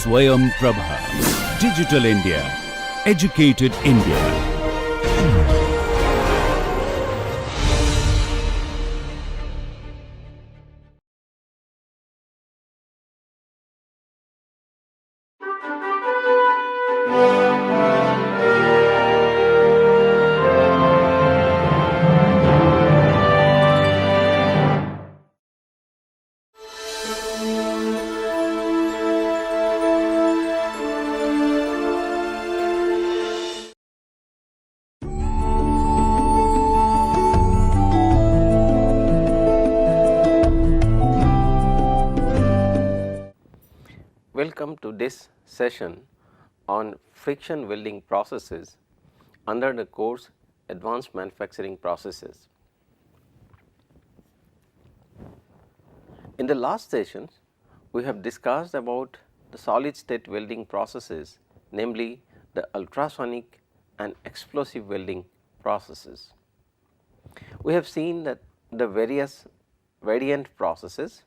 Swayam Prabha. Digital India. Educated India. Welcome to this session on friction welding processes under the course Advanced Manufacturing Processes. In the last sessions, we have discussed about the solid state welding processes, namely the ultrasonic and explosive welding processes. We have seen that the various variant processes,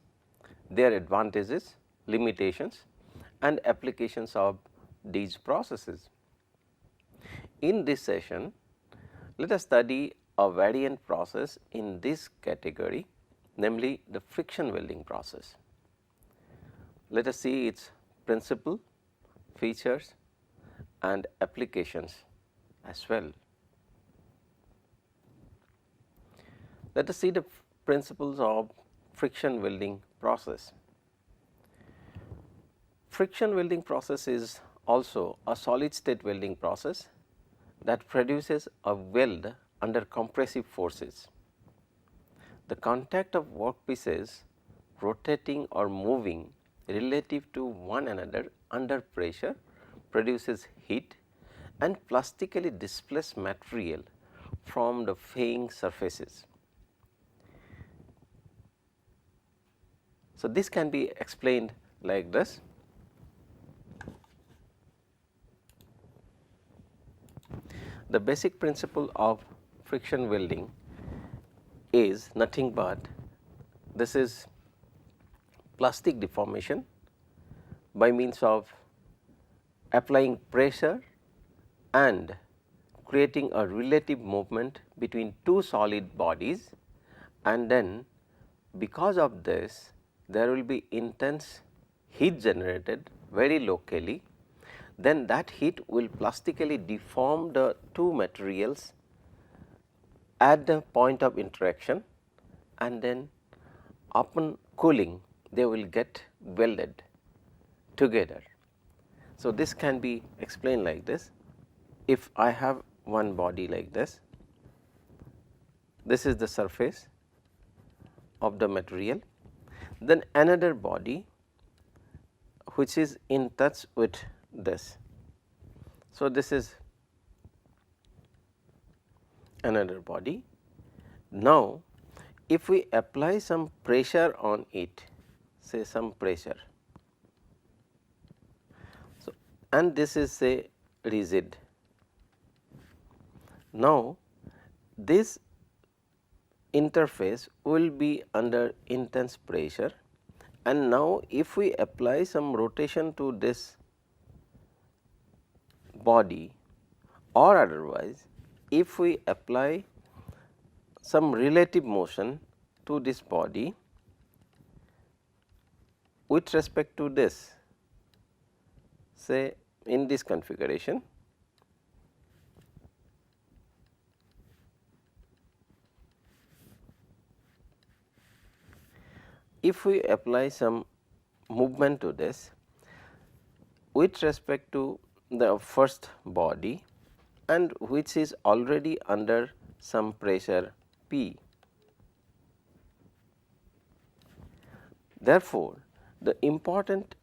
their advantages, limitations and applications of these processes. In this session, let us study a variant process in this category, namely the friction welding process. Let us see its principle, features and applications as well. Let us see the principles of friction welding process. Friction welding process is also a solid state welding process that produces a weld under compressive forces. The contact of workpieces rotating or moving relative to one another under pressure produces heat and plastically displaces material from the faying surfaces. So, this can be explained like this. The basic principle of friction welding is nothing but this is plastic deformation by means of applying pressure and creating a relative movement between two solid bodies, and then because of this there will be intense heat generated very locally. Then that heat will plastically deform the two materials at the point of interaction, and then upon cooling they will get welded together. So, this can be explained like this. If I have one body like this, this is the surface of the material, then another body which is in touch with this. So, this is another body. Now, if we apply some pressure on it, say some pressure, so and this is say rigid. Now, this interface will be under intense pressure, and now if we apply some rotation to this body, or otherwise if we apply some relative motion to this body with respect to this, say in this configuration, if we apply some movement to this with respect to the first body and which is already under some pressure P. Therefore, the important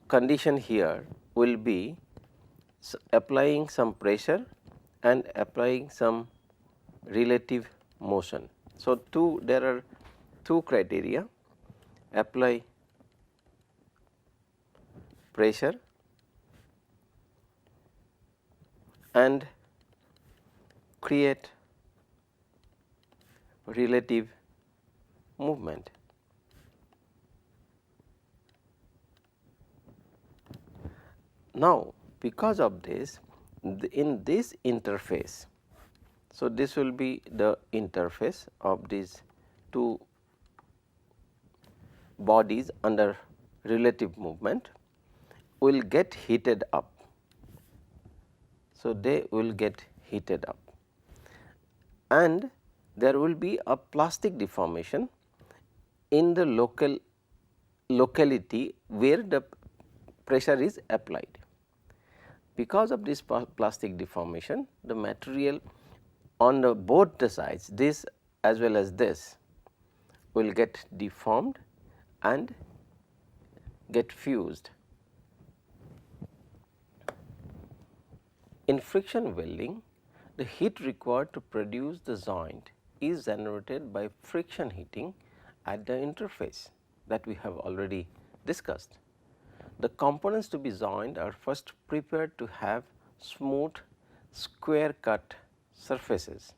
condition here will be applying some pressure and applying some relative motion. So, there are two criteria: apply pressure and create relative movement. Now, because of this, in this interface, so this will be the interface of these two bodies under relative movement will get heated up. So, they will get heated up and there will be a plastic deformation in the locality where the pressure is applied. Because of this plastic deformation, the material on both the sides, this as well as this, will get deformed and get fused. In friction welding, the heat required to produce the joint is generated by friction heating at the interface that we have already discussed. The components to be joined are first prepared to have smooth square cut surfaces.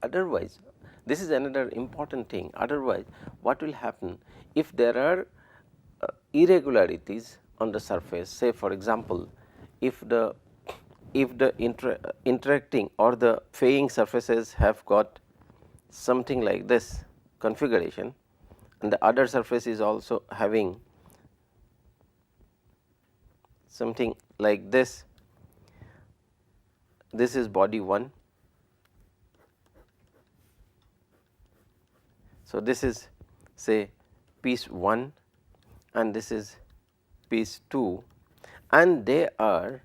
Otherwise, this is another important thing. Otherwise, what will happen if there are irregularities on the surface, say for example, if the interacting or the faying surfaces have got something like this configuration and the other surface is also having something like this. This is body 1. So, this is say piece 1 and this is piece 2 and they are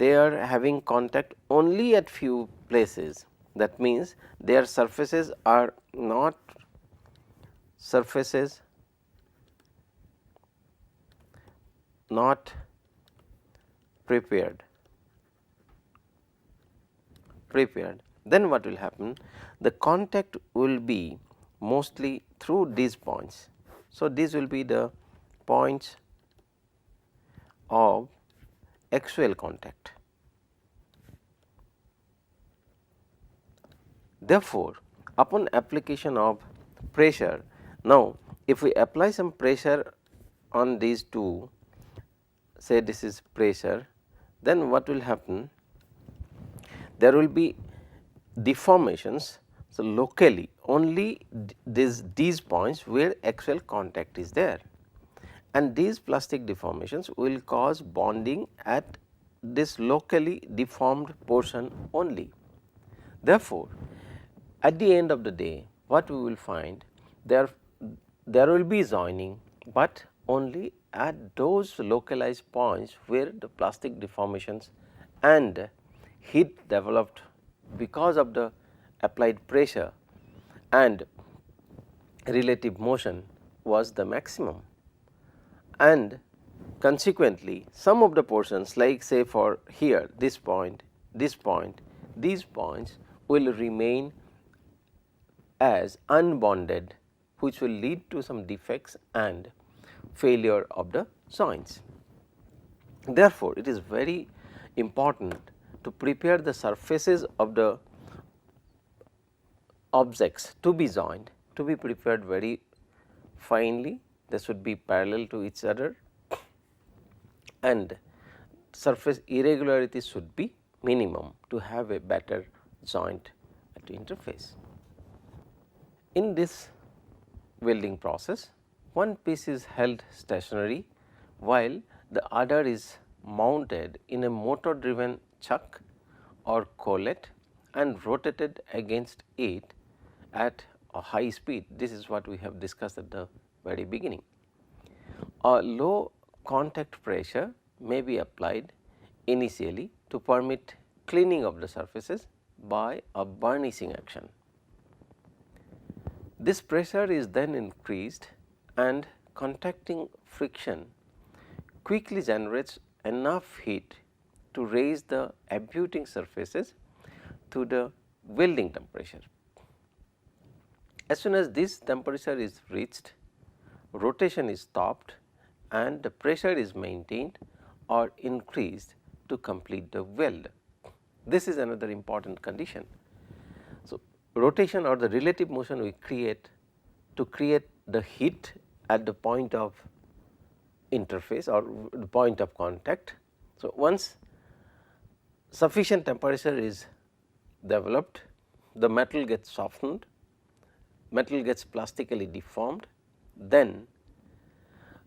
having contact only at few places. That means, their surfaces are not surfaces not prepared. Then what will happen? The contact will be mostly through these points. So, these will be the points of axial contact. Therefore, upon application of pressure, now if we apply some pressure on these two, say this is pressure, then what will happen? There will be deformations. So, locally only these points where axial contact is there and these plastic deformations will cause bonding at this locally deformed portion only. Therefore, at the end of the day what we will find, there will be joining, but only at those localized points where the plastic deformations and heat developed because of the applied pressure and relative motion was the maximum, and consequently some of the portions like say for here this point, these points will remain as unbonded, which will lead to some defects and failure of the joints. Therefore, it is very important to prepare the surfaces of the objects to be joined, to be prepared very finely. They should be parallel to each other and surface irregularities should be minimum to have a better joint at the interface. In this welding process, one piece is held stationary while the other is mounted in a motor driven chuck or collet and rotated against it at a high speed. This is what we have discussed at the very beginning. A low contact pressure may be applied initially to permit cleaning of the surfaces by a burnishing action. This pressure is then increased and contacting friction quickly generates enough heat to raise the abutting surfaces to the welding temperature. As soon as this temperature is reached, rotation is stopped and the pressure is maintained or increased to complete the weld. This is another important condition. So, rotation or the relative motion we create to create the heat at the point of interface or the point of contact. So, once sufficient temperature is developed, the metal gets softened, metal gets plastically deformed, then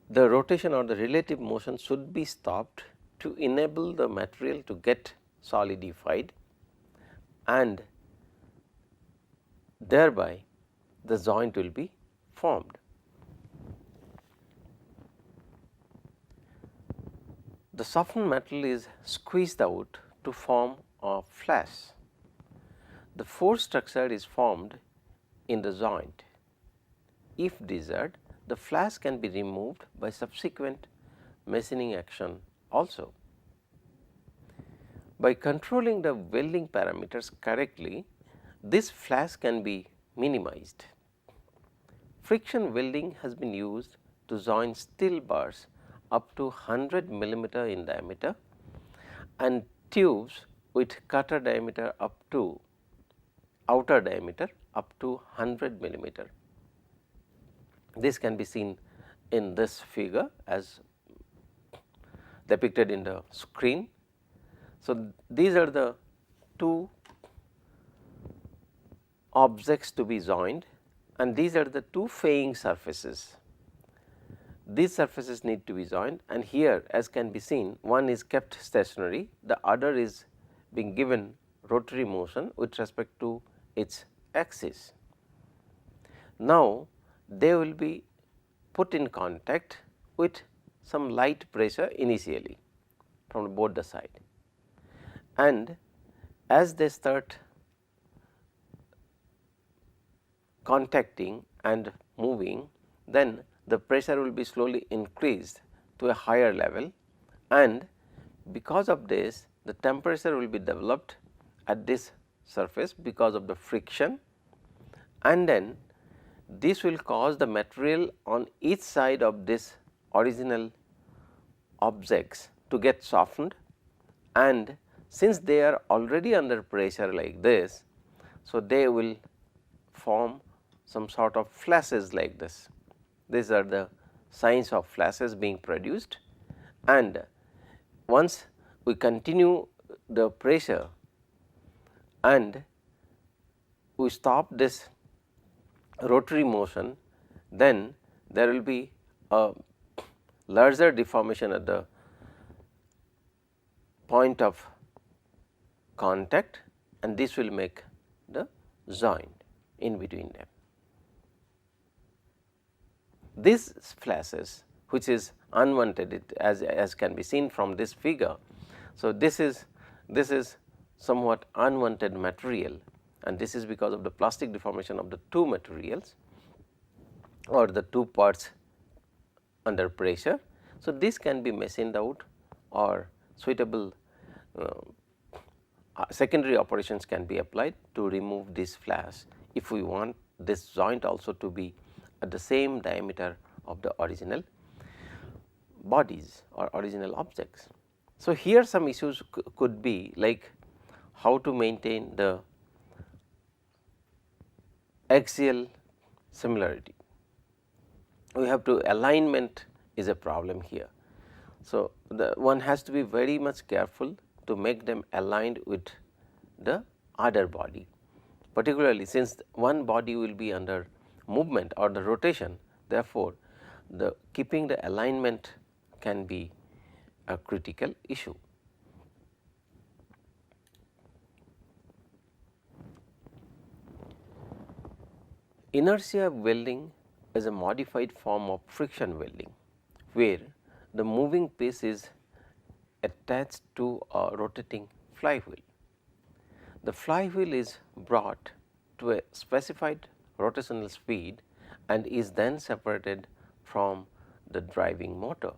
the rotation or the relative motion should be stopped to enable the material to get solidified, and thereby the joint will be formed. The softened metal is squeezed out to form a flash. The force structure is formed in the joint. If desired, the flash can be removed by subsequent machining action also. By controlling the welding parameters correctly, this flash can be minimized. Friction welding has been used to join steel bars up to 100 millimeter in diameter and tubes with cutter diameter up to outer diameter up to 100 millimeter. This can be seen in this figure as depicted in the screen. So, these are the two objects to be joined, and these are the two faying surfaces. These surfaces need to be joined, and here as can be seen, one is kept stationary, the other is being given rotary motion with respect to its axis. Now, they will be put in contact with some light pressure initially from both the side, and as they start contacting and moving, then the pressure will be slowly increased to a higher level, and because of this the temperature will be developed at this surface because of the friction, and then this will cause the material on each side of this original objects to get softened, and since they are already under pressure like this, so they will form some sort of flashes like this. These are the signs of flashes being produced, and once we continue the pressure and we stop this rotary motion, then there will be a larger deformation at the point of contact, and this will make the joint in between them. These flashes, which is unwanted, as can be seen from this figure. So, this is somewhat unwanted material, and this is because of the plastic deformation of the two materials or the two parts under pressure. So, this can be machined out, or suitable secondary operations can be applied to remove this flash if we want this joint also to be at the same diameter of the original bodies or original objects. So, here some issues could be like how to maintain the axial similarity. We have to alignment is a problem here. So, one has to be very much careful to make them aligned with the other body, particularly since one body will be under movement or the rotation. Therefore, the keeping the alignment can be a critical issue. Inertia welding is a modified form of friction welding, where the moving piece is attached to a rotating flywheel. The flywheel is brought to a specified rotational speed and is then separated from the driving motor.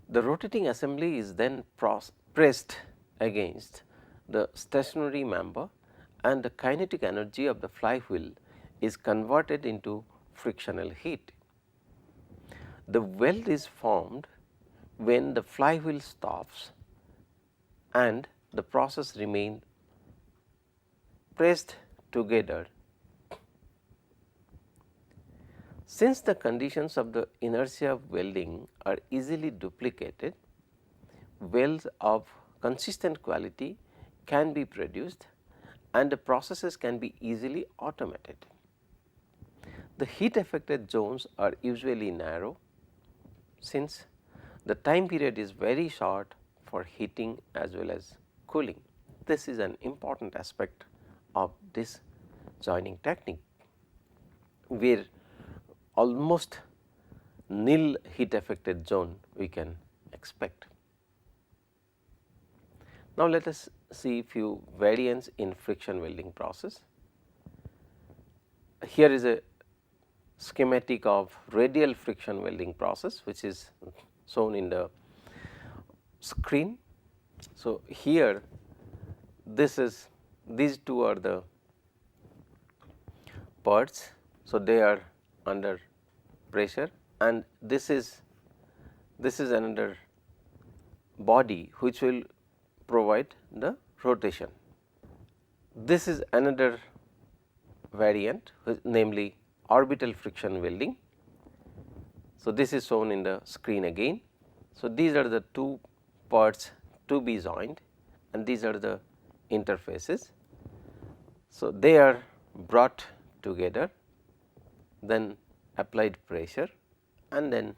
The rotating assembly is then pressed against the stationary member, and the kinetic energy of the flywheel is converted into frictional heat. The weld is formed when the flywheel stops and the process remains pressed together Since the conditions of the inertia of welding are easily duplicated, welds of consistent quality can be produced and the processes can be easily automated. The heat affected zones are usually narrow, since the time period is very short for heating as well as cooling. This is an important aspect of this joining technique, where almost nil heat affected zone we can expect. Now, let us see few variants in friction welding process. Here is a schematic of radial friction welding process, which is shown in the screen. So, here these two are the parts. So, they are under pressure, and this is another body which will provide the rotation. This is another variant, namely orbital friction welding. So, this is shown in the screen again. So, these are the two parts to be joined and these are the interfaces. So, they are brought together, then applied pressure, and then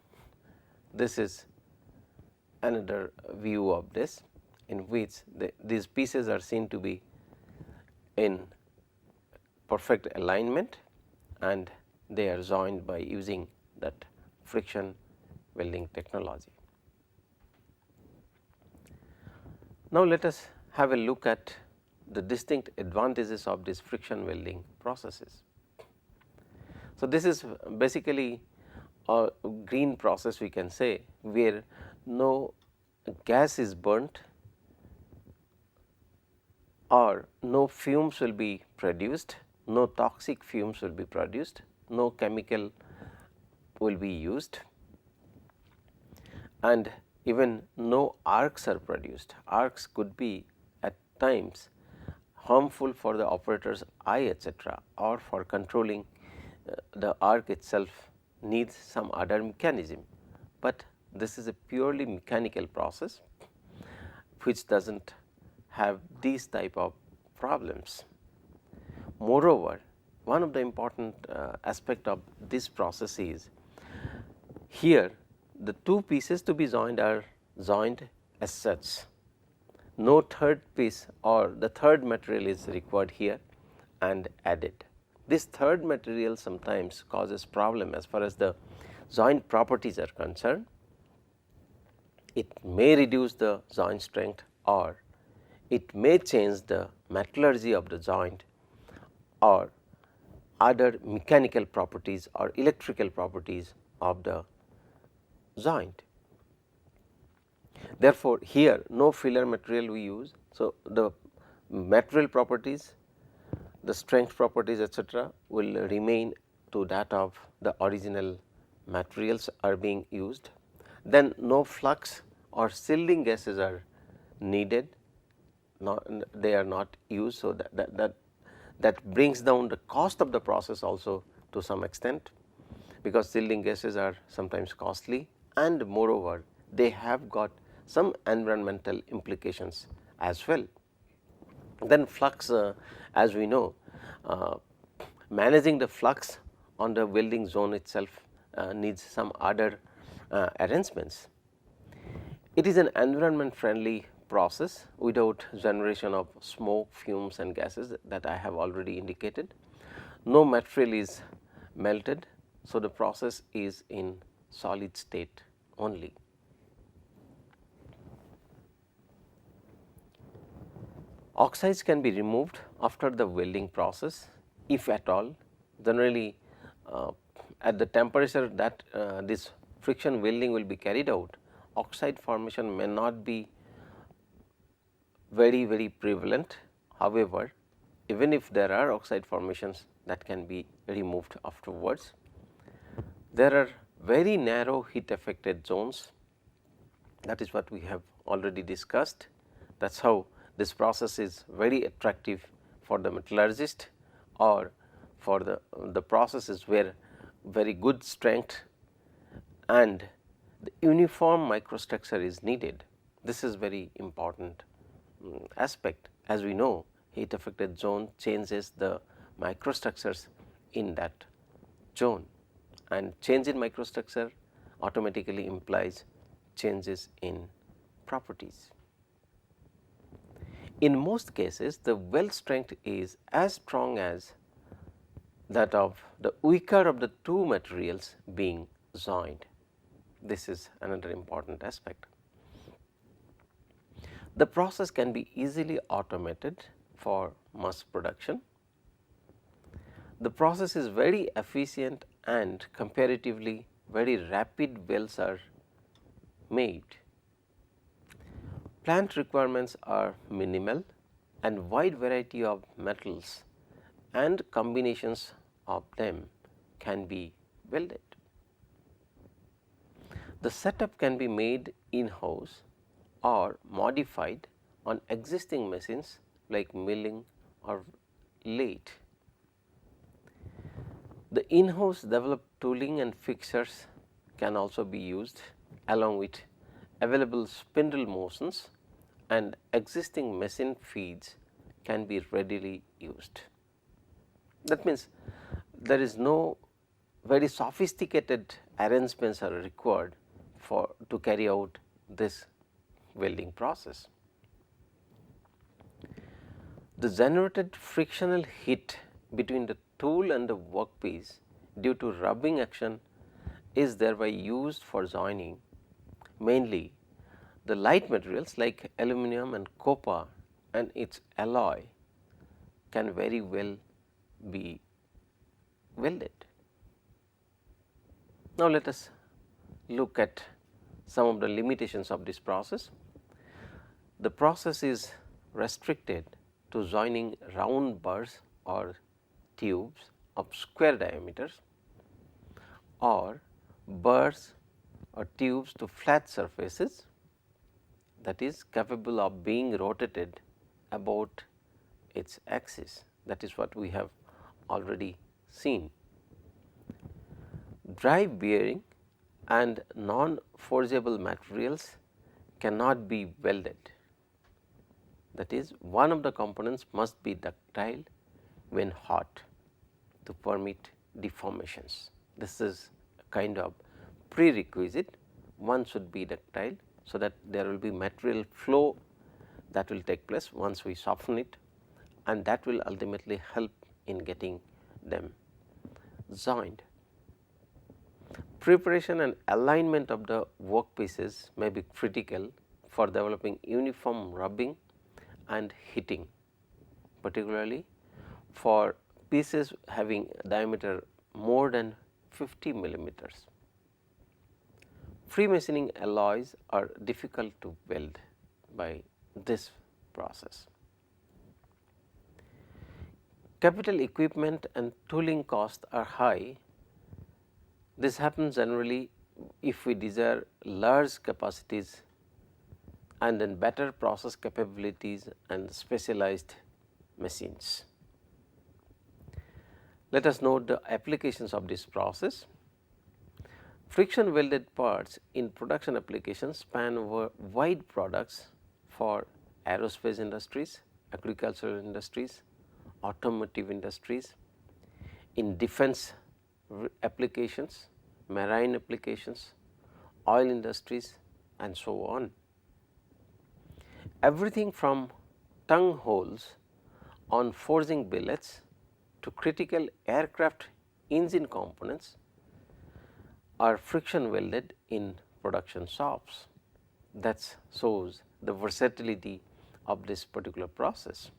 this is another view of this, in which these pieces are seen to be in perfect alignment and they are joined by using that friction welding technology. Now, let us have a look at the distinct advantages of these friction welding processes. So, this is basically a green process, we can say, where no gas is burnt or no fumes will be produced, no toxic fumes will be produced, no chemical will be used, and even no arcs are produced. Arcs could be at times harmful for the operator's eye, etc., or for controlling the arc itself needs some other mechanism, but this is a purely mechanical process which does not have these type of problems. Moreover, one of the important aspect of this process is here the two pieces to be joined are joined as such. No third piece or the third material is required here and added. This third material sometimes causes problem as far as the joint properties are concerned. It may reduce the joint strength or it may change the metallurgy of the joint or other mechanical properties or electrical properties of the joint. Therefore, here no filler material we use. So, the material properties, the strength properties, etc., will remain to that of the original materials are being used. Then no flux or sealing gases are needed, they are not used. So, that brings down the cost of the process also to some extent, because sealing gases are sometimes costly and moreover they have got some environmental implications as well. Then flux, as we know, managing the flux on the welding zone itself needs some other arrangements. It is an environment friendly process without generation of smoke, fumes and gases that I have already indicated. No material is melted. So, the process is in solid state only. Oxides can be removed after the welding process, if at all. Generally, at the temperature that this friction welding will be carried out, oxide formation may not be very prevalent. However, even if there are oxide formations, that can be removed afterwards. There are very narrow heat affected zones, that is what we have already discussed. That is how this process is very attractive for the metallurgist or for the processes where very good strength and the uniform microstructure is needed. This is very important aspect. As we know, heat affected zone changes the microstructures in that zone, and change in microstructure automatically implies changes in properties. In most cases, the weld strength is as strong as that of the weaker of the two materials being joined. This is another important aspect. The process can be easily automated for mass production. The process is very efficient and comparatively very rapid welds are made. Plant requirements are minimal and wide variety of metals and combinations of them can be welded. The setup can be made in-house or modified on existing machines like milling or lathe. The in-house developed tooling and fixtures can also be used along with available spindle motions, and existing machine feeds can be readily used. That means, there is no very sophisticated arrangements are required for to carry out this welding process. The generated frictional heat between the tool and the workpiece due to rubbing action is thereby used for joining mainly the light materials like aluminum and copper and its alloy can very well be welded. Now, let us look at some of the limitations of this process. The process is restricted to joining round bars or tubes of square diameters or bars or tubes to flat surfaces that is capable of being rotated about its axis. That is what we have already seen. Dry bearing and non-forgeable materials cannot be welded. That is, one of the components must be ductile when hot to permit deformations. This is a kind of prerequisite. One should be ductile, so that there will be material flow that will take place once we soften it, and that will ultimately help in getting them joined. Preparation and alignment of the workpieces may be critical for developing uniform rubbing and heating, particularly for pieces having diameter more than 50 millimeters. Free machining alloys are difficult to weld by this process. Capital equipment and tooling costs are high. This happens generally if we desire large capacities and then better process capabilities and specialized machines. Let us note the applications of this process. Friction welded parts in production applications span over wide products for aerospace industries, agricultural industries, automotive industries, in defense applications, marine applications, oil industries and so on. Everything from tongue holes on forging billets to critical aircraft engine components are friction welded in production shops. That shows the versatility of this particular process.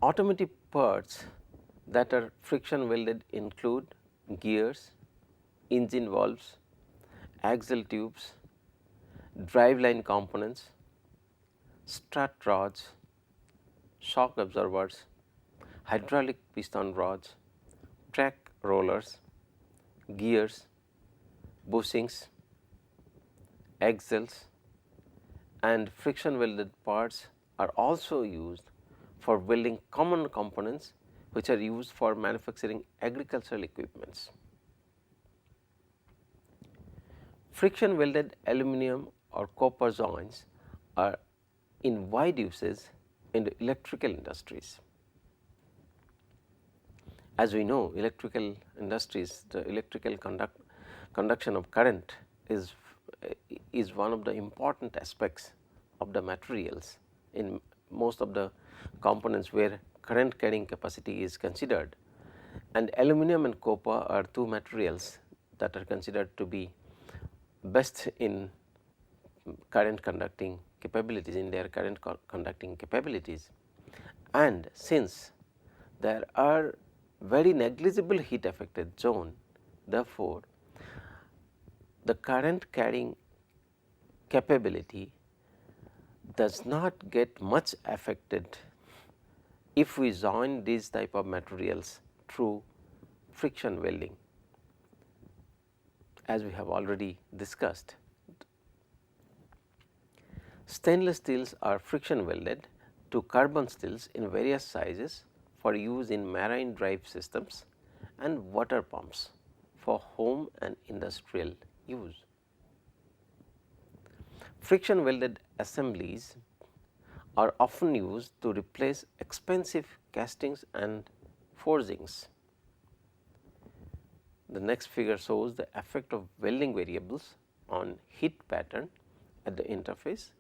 Automotive parts that are friction welded include gears, engine valves, axle tubes, driveline components, strut rods, shock absorbers, hydraulic piston rods, track rollers, gears, bushings, axles, and friction welded parts are also used for welding common components which are used for manufacturing agricultural equipments. Friction welded aluminum or copper joints are in wide usage in the electrical industries. As we know, electrical industries, the electrical conduction of current is one of the important aspects of the materials in most of the components where current carrying capacity is considered, and aluminum and copper are two materials that are considered to be best in current conducting capabilities, in their current conducting capabilities. And since there are very negligible heat affected zone, therefore, the current carrying capability does not get much affected if we join these type of materials through friction welding, as we have already discussed. Stainless steels are friction welded to carbon steels in various sizes for use in marine drive systems and water pumps for home and industrial use. Friction welded assemblies are often used to replace expensive castings and forgings. The next figure shows the effect of welding variables on heat pattern at the interface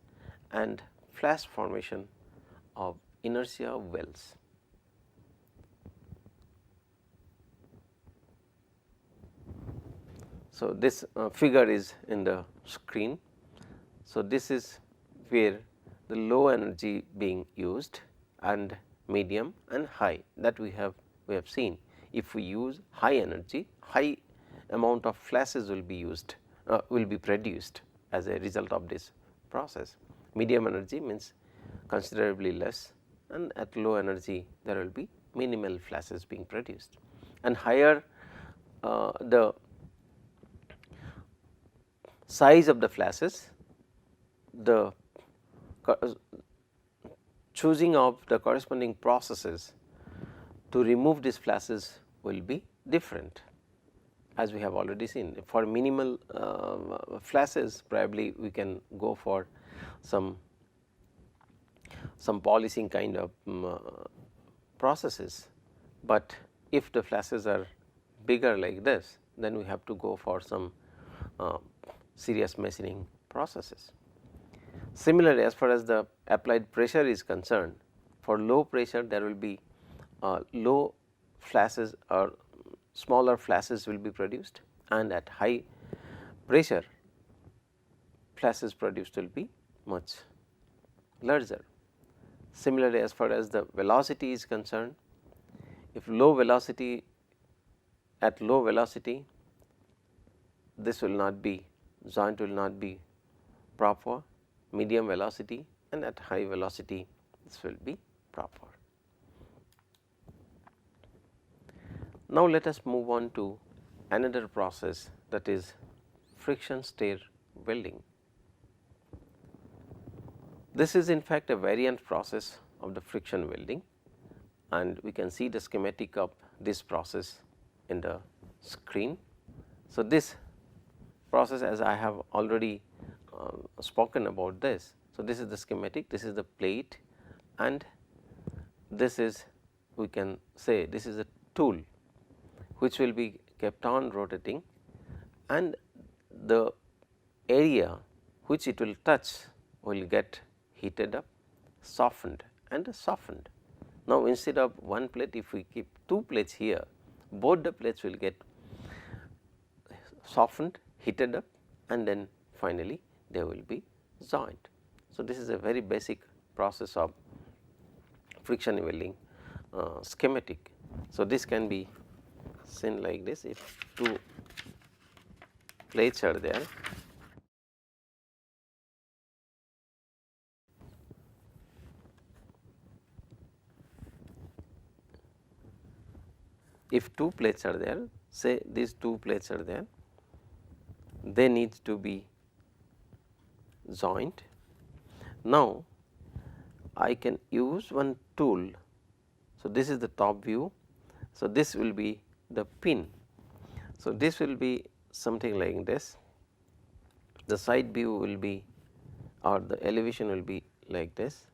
and flash formation of inertia of welds. So, this figure is in the screen. So, this is where the low energy being used and medium and high that we have seen. If we use high energy, high amount of flashes will be used, will be produced as a result of this process. Medium energy means considerably less, and at low energy there will be minimal flashes being produced, and higher the size of the flashes, the choosing of the corresponding processes to remove these flashes will be different, as we have already seen. For minimal flashes, probably we can go for some polishing kind of processes, but if the flashes are bigger like this, then we have to go for some serious machining processes. Similarly, as far as the applied pressure is concerned, for low pressure there will be low flashes or smaller flashes will be produced, and at high pressure flashes produced will be much larger. Similarly, as far as the velocity is concerned, if low velocity, at low velocity this will not be, joint will not be proper, medium velocity, and at high velocity this will be proper. Now, let us move on to another process, that is friction stir welding. This is in fact a variant process of the friction welding, and we can see the schematic of this process in the screen. So, this process, as I have already spoken about this. So, this is the schematic, this is the plate, and this is, we can say, this is a tool which will be kept on rotating, and the area which it will touch will get heated up, softened and softened. Now, instead of one plate, if we keep two plates here, both the plates will get softened, heated up, and then finally they will be joined. So, this is a very basic process of friction welding schematic. So, this can be seen like this. If two plates are there, if two plates are there, say these two plates are there, they need to be joined. Now, I can use one tool. So, this is the top view So, this will be the pin. So, this will be something like this, the side view will be or the elevation will be like this.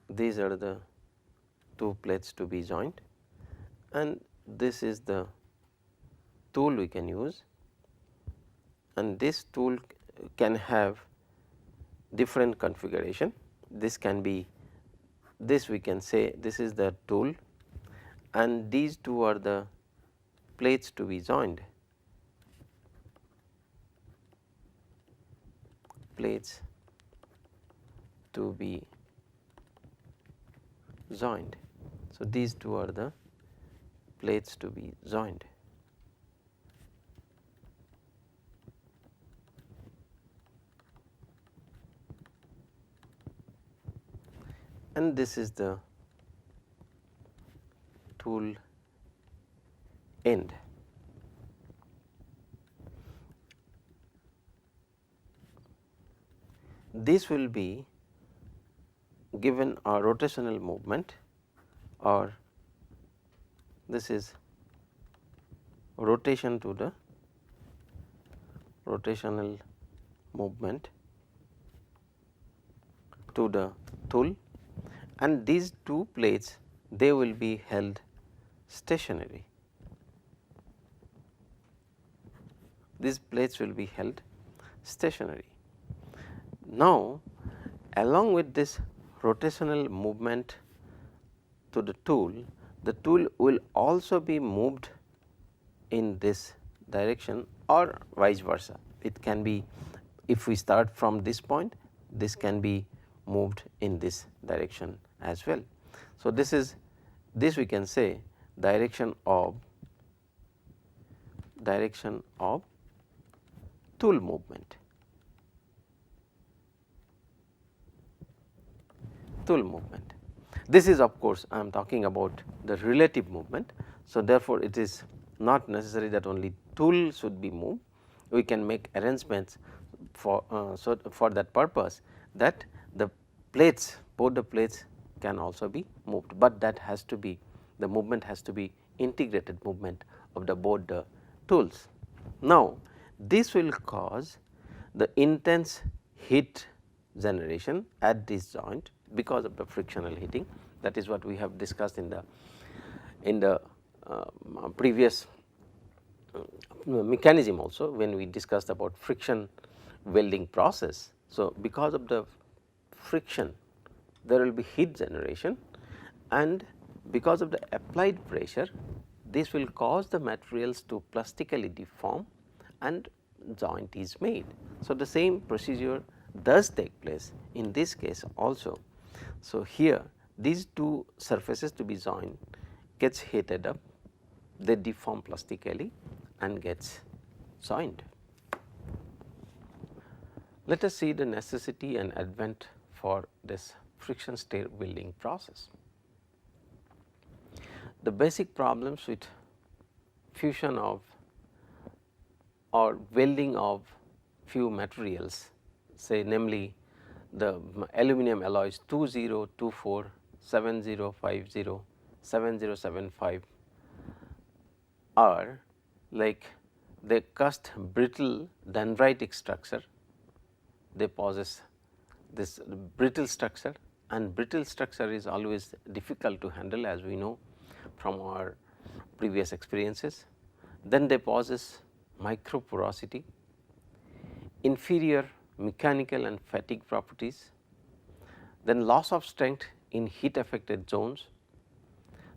These are the two plates to be joined, and this is the tool we can use, and this tool can have different configuration. This can be, this we can say this is the tool, and these two are the plates to be joined, plates to be joined. So, these two are the plates to be joined. And this is the tool end. This will be given a rotational movement, or this is rotation to the rotational movement to the tool, and these two plates they will be held stationary. These plates will be held stationary. Now, along with this rotational movement to the tool will also be moved in this direction or vice versa. It can be, if we start from this point, this can be moved in this direction as well. So, this we can say direction of tool movement. This is, of course, I am talking about the relative movement. So, therefore, it is not necessary that only tool should be moved. We can make arrangements for for that purpose, that the plates, both the plates can also be moved, but that has to be, the movement has to be integrated movement of the both the tools. Now, this will cause the intense heat generation at this joint because of the frictional heating. That is what we have discussed in the previous mechanism also, when we discussed about friction welding process. So, because of the friction there will be heat generation, and because of the applied pressure this will cause the materials to plastically deform and joint is made. So, the same procedure does take place in this case also. So, here these two surfaces to be joined gets heated up, they deform plastically and gets joined. Let us see the necessity and advent for this friction stir welding process. The basic problems with fusion of or welding of few materials, say namely the aluminum alloys 2024, 7050, 7075 are like they cast brittle dendritic structure, they possess this brittle structure, and brittle structure is always difficult to handle, as we know from our previous experiences. Then they possess microporosity, inferior mechanical and fatigue properties, then loss of strength in heat affected zones,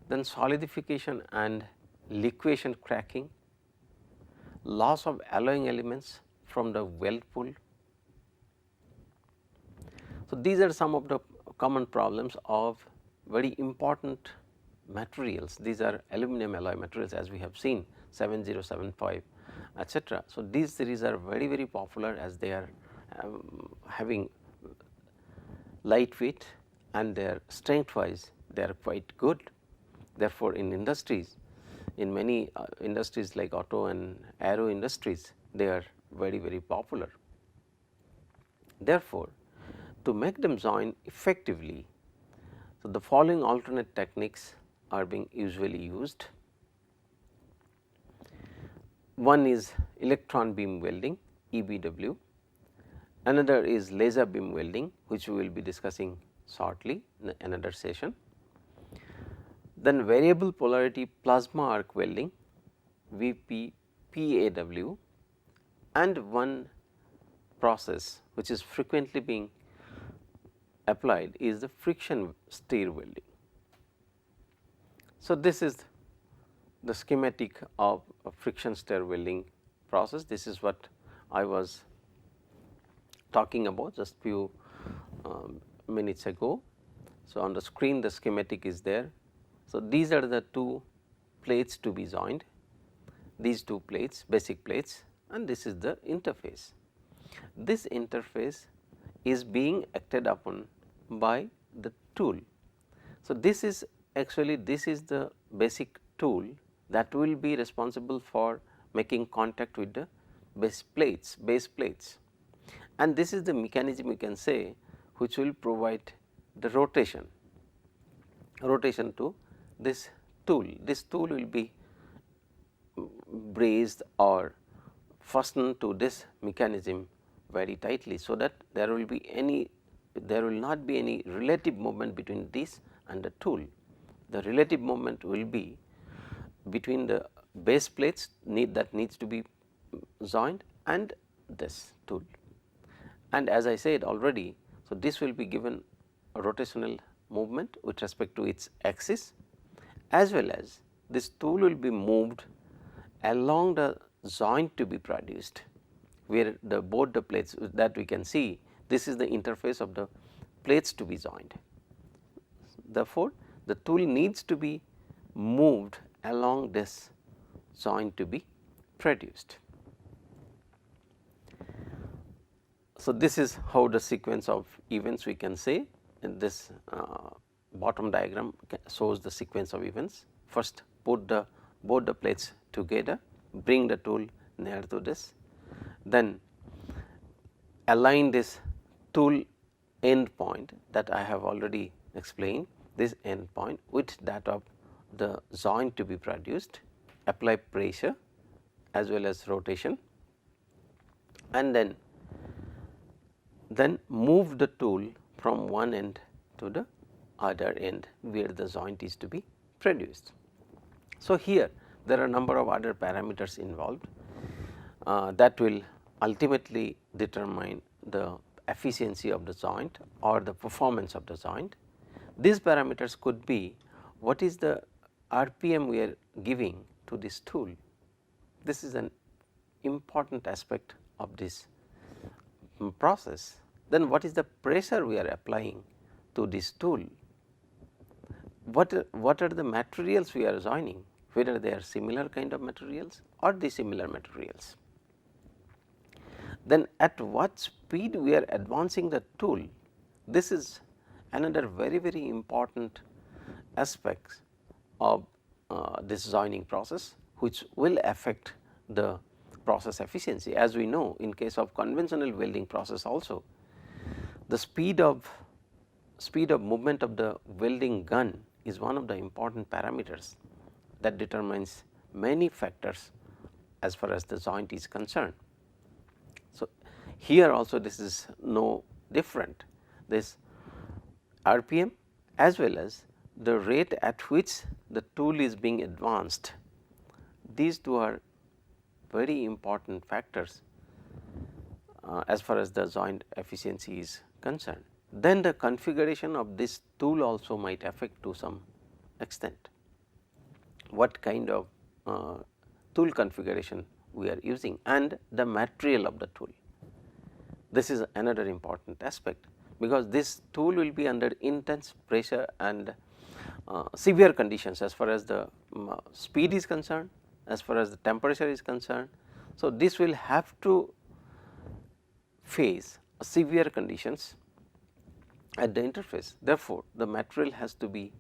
then solidification and liquefaction cracking, loss of alloying elements from the weld pool. So, these are some of the common problems of very important materials. These are aluminum alloy materials, as we have seen 7075 etc. So, these series are very popular, as they are having lightweight and their strength wise they are quite good. Therefore, in industries, in many industries like auto and aero industries, they are very popular. Therefore, to make them join effectively, so the following alternate techniques are being usually used. One is electron beam welding, EBW, another is laser beam welding, which we will be discussing shortly in another session. Then variable polarity plasma arc welding, VPPAW, and one process which is frequently being applied is the friction stir welding. So, this is the schematic of a friction stir welding process. This is what I was talking about just few minutes ago. So, on the screen the schematic is there. So, these are the two plates to be joined, these two plates, basic plates, and this is the interface. This interface is being acted upon by the tool. So, this is actually the basic tool that will be responsible for making contact with the base plates, and this is the mechanism you can say which will provide the rotation to this tool. This tool will be braced or fastened to this mechanism very tightly, so that there will not be any relative movement between this and the tool. The relative movement will be between the base plates that needs to be joined and this tool. And as I said already, so this will be given a rotational movement with respect to its axis, as well as this tool will be moved along the joint to be produced, where both the plates that we can see, this is the interface of the plates to be joined. Therefore, the tool needs to be moved along this joint to be produced. So, this is how the sequence of events we can say. In this bottom diagram shows the sequence of events. First, put both the plates together, bring the tool near to this, then align this tool end point that I have already explained, this end point with that of the joint to be produced, apply pressure as well as rotation, and then move the tool from one end to the other end where the joint is to be produced. So, here there are a number of other parameters involved that will ultimately determine the efficiency of the joint or the performance of the joint. These parameters could be what is the RPM we are giving to this tool. This is an important aspect of this process. Then what is the pressure we are applying to this tool? What are the materials we are joining, whether they are similar kind of materials or dissimilar materials. Then at what speed we are advancing the tool. This is another very important aspect of this joining process, which will affect the process efficiency. As we know, in case of conventional welding process also, the speed of movement of the welding gun is one of the important parameters that determines many factors as far as the joint is concerned. So, here also this is no different, this RPM as well as the rate at which the tool is being advanced, these two are very important factors as far as the joint efficiency is concerned. Then the configuration of this tool also might affect to some extent what kind of tool configuration we are using and the material of the tool. This is another important aspect, because this tool will be under intense pressure and severe conditions as far as the speed is concerned, as far as the temperature is concerned. So, this will have to face severe conditions at the interface. Therefore, the material has to be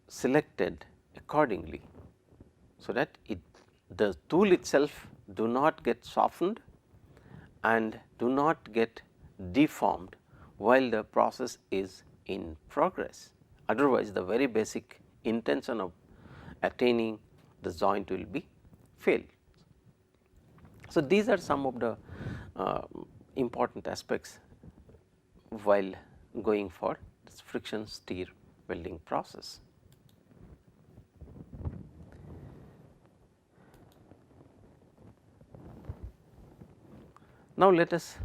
selected accordingly, so that the tool itself do not get softened and do not get deformed while the process is in progress. Otherwise, the very basic intention of attaining the joint will be failed. So, these are some of the important aspects while going for this friction stir welding process. Now, let us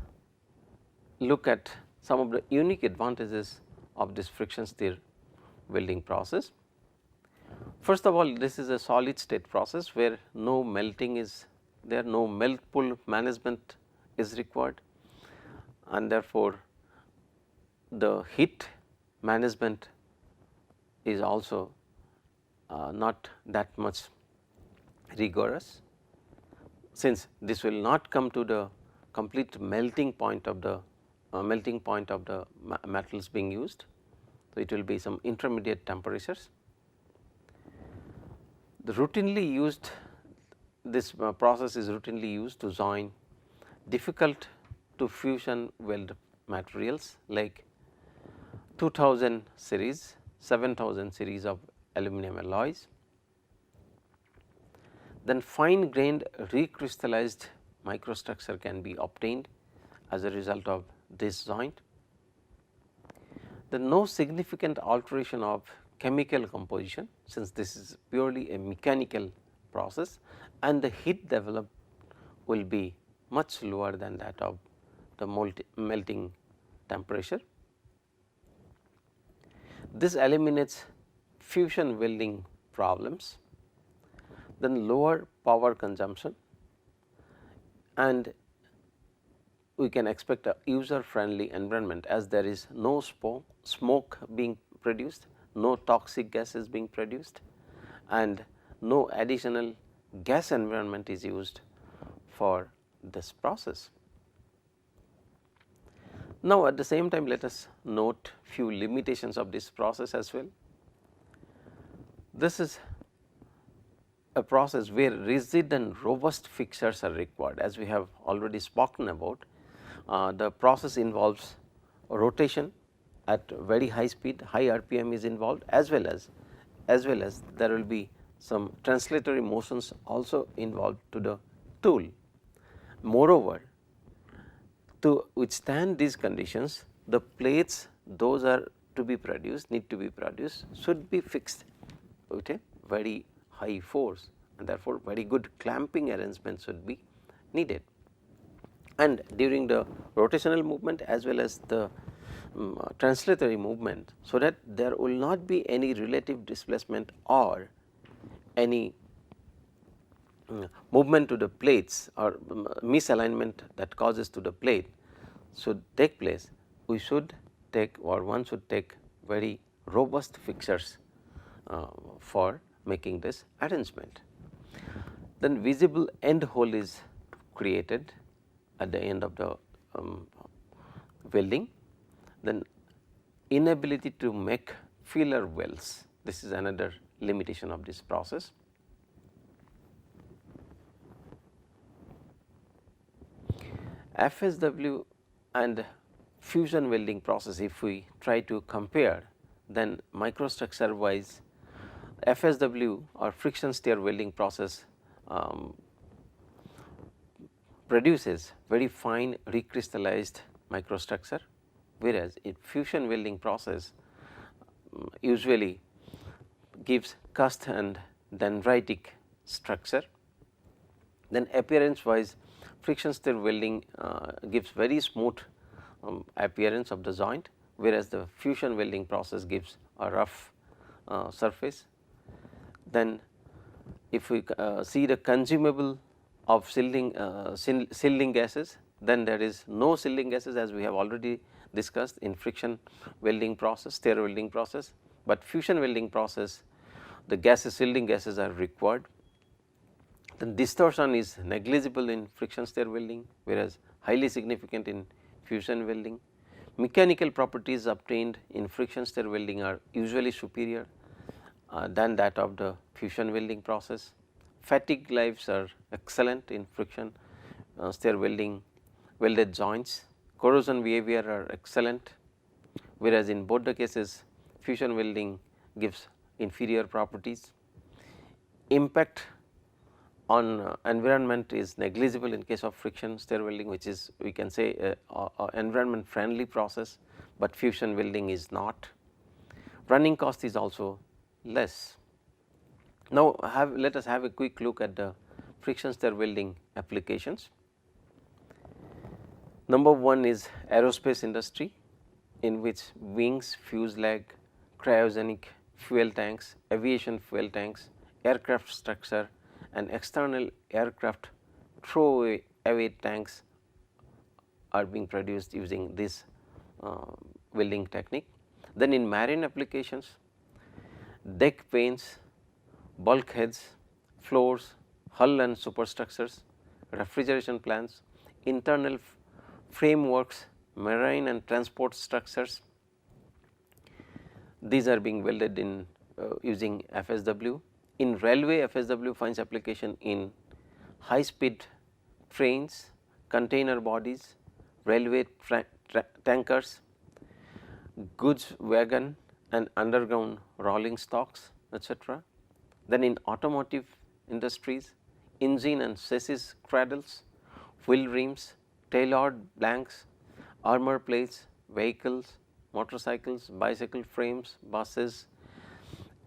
look at some of the unique advantages of this friction stir welding process. First of all, this is a solid state process where no melting is there, no melt pull management is required, and therefore, the heat management is also not that much rigorous, since this will not come to the complete melting point of the metals being used. So, it will be some intermediate temperatures. The routinely used this process is routinely used to join difficult to fusion weld materials like 2000 series, 7000 series of aluminum alloys. Then fine grained recrystallized microstructure can be obtained as a result of this joint. Then no significant alteration of chemical composition, since this is purely a mechanical process, and the heat developed will be much lower than that of the melting temperature. This eliminates fusion welding problems, then lower power consumption, and we can expect a user friendly environment, as there is no smoke being produced, no toxic gases being produced, and no additional gas environment is used for this process. Now, at the same time, let us note few limitations of this process as well. This is a process where rigid and robust fixtures are required, as we have already spoken about. The process involves rotation at very high speed, high RPM is involved, as well as there will be some translatory motions also involved to the tool. Moreover, to withstand these conditions, the plates those are to be produced, need to be produced, should be fixed with a very high force, and therefore, very good clamping arrangement should be needed. And during the rotational movement as well as the translatory movement, so that there will not be any relative displacement or any movement to the plates or misalignment that causes to the plate should take place, we should take, or one should take, very robust fixtures for making this arrangement. Then visible end hole is created at the end of the welding. Then inability to make filler welds, this is another limitation of this process. FSW and fusion welding process, if we try to compare, then microstructure wise FSW or friction stir welding process produces very fine recrystallized microstructure, whereas in fusion welding process usually gives cast and dendritic structure. Then appearance wise friction stir welding gives very smooth appearance of the joint, whereas the fusion welding process gives a rough surface. Then if we see the consumable of sealing gases, then there is no sealing gases, as we have already discussed in friction welding process, stir welding process, but fusion welding process the gases, sealing gases are required. Then distortion is negligible in friction stir welding, whereas highly significant in fusion welding. Mechanical properties obtained in friction stir welding are usually superior than that of the fusion welding process. Fatigue lives are excellent in friction stir welding welded joints. Corrosion behavior are excellent whereas in both the cases fusion welding gives inferior properties. Impact on environment is negligible in case of friction stir welding, which is we can say a environment friendly process, but fusion welding is not. Running cost is also less. Now, let us have a quick look at the friction stir welding applications. Number one is aerospace industry, in which wings, fuselage, cryogenic fuel tanks, aviation fuel tanks, aircraft structure and external aircraft throwaway tanks are being produced using this welding technique. Then in marine applications, deck paints, bulkheads, floors, hull and superstructures, refrigeration plants, internal frameworks, marine and transport structures, these are being welded in using FSW. In railway, FSW finds application in high speed trains, container bodies, railway tankers, goods wagon and underground rolling stocks, etc. Then in automotive industries, engine and chassis cradles, wheel rims, tailored blanks, armor plates, vehicles, motorcycles, bicycle frames, buses,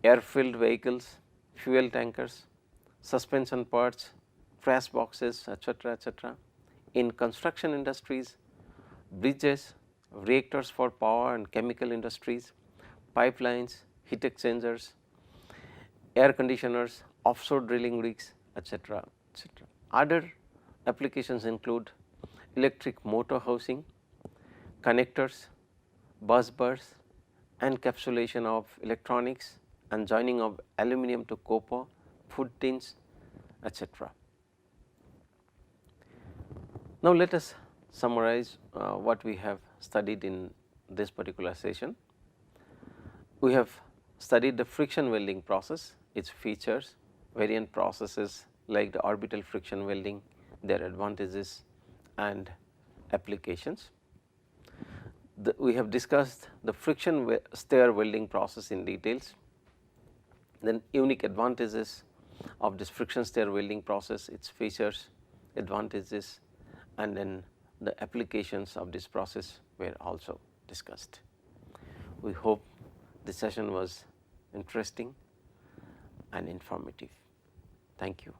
air-filled vehicles, fuel tankers, suspension parts, trash boxes, etc., etc. In construction industries, bridges, reactors for power and chemical industries, pipelines, heat exchangers, air conditioners, offshore drilling rigs, etc., etc. Other applications include electric motor housing, connectors, bus bars, encapsulation of electronics and joining of aluminum to copper, food tins, etc. Now, let us summarize what we have studied in this particular session. We have studied the friction welding process, its features, variant processes like the orbital friction welding, their advantages and applications. We have discussed the friction stir welding process in details, then unique advantages of this friction stir welding process, its features, advantages and then the applications of this process were also discussed. We hope this session was interesting and informative. Thank you.